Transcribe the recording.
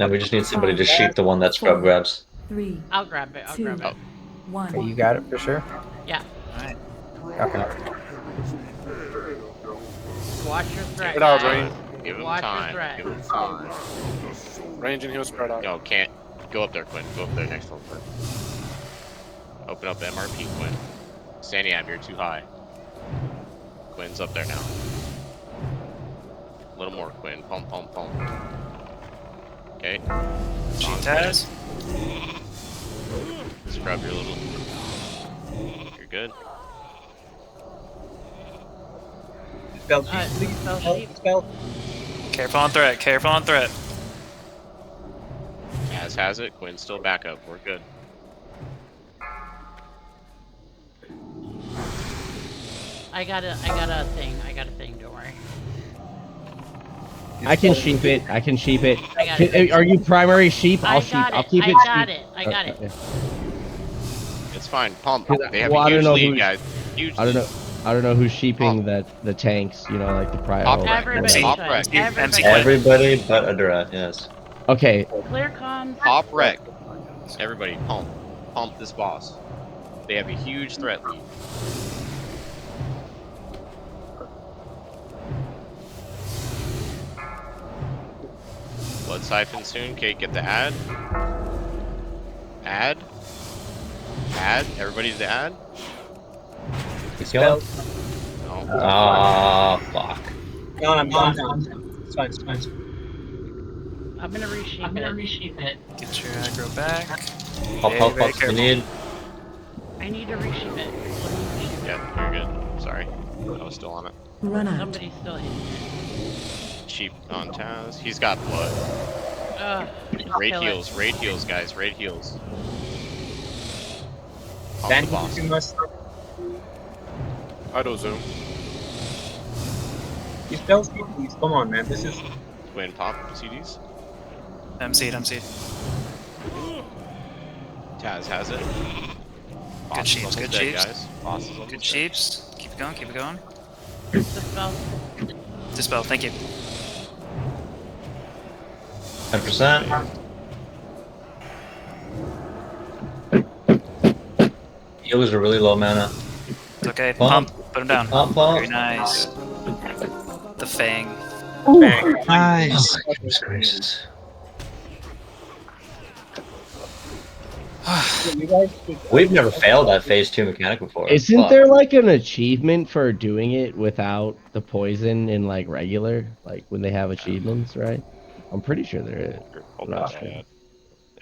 Then we just need somebody to sheep the one that scrub grabs. 3, I'll grab it. I'll grab it. 1. Okay, you got it for sure? Yeah. Alright. Okay. Watch your threat. Get out, guys. Rain. Give him Watch your time. threat. Give him time. Range and heal spread out. No, can't. Go up there, Quinn. Go up there next one, Quinn. Open up MRP, Quinn. Sandy Ab, you're too high. Quinn's up there now. A little more, Quinn. Pump, pump, pump. Okay. Cheat taz. Scrub your little. You're good. Spell, Spell sheep. spell. Careful on threat, careful on threat. As has it. Quinn's still back up. We're good. I got a thing. Don't worry. I can sheep it. I can sheep it. I got it. Are you primary sheep? I'll I sheep. got I'll it. keep it. I got sheep. it. I got it. It's fine. Pump. They have Well, I a don't huge know lead, who's- guys. Huge I don't know. lead. I don't know who's sheeping the tanks. You know, like the prior. Top right. Everybody Top should. right. Everybody. Everybody but Adurat, yes. Okay. Clear comms. Top wreck. Everybody, pump. Pump this boss. They have a huge threat lead. Blood siphon soon. Kate, get the ad. Ad. Ad. Everybody to the ad. Kill him. No. Ah, fuck. No, I'm down. It's fine, it's fine. I'm gonna resheep it. Get your aggro back. Help, help, very help. We careful. need. I need to resheep it. Yeah, you're good. Sorry. I was still on it. Run out. Somebody's still in here. Sheep on Taz. He's got blood. Raid kill heals. Raid heals, guys. Raid heals. Pump Then the boss. you must. Idle zoom. You spell sheep, please. Come on, man. This is. Twin pop CDs. MC'd, MC'd. Taz has it. Boss is sheeps, almost good dead, sheeps. guys. Boss is almost Good dead. sheeps. Keep it going, keep it going. Dispel. Dispel, thank you. 10%. Healers are really low mana. It's okay. Pump. Pump, put him down. Pump, pump. Very nice. The Fang. Nice. Oh, goodness gracious. You guys should. We've never failed that phase 2 mechanic before. Isn't Fuck. there like an achievement for doing it without the poison in like regular, like when they have achievements, right? I'm pretty sure there is. Hold Not that sure. ad.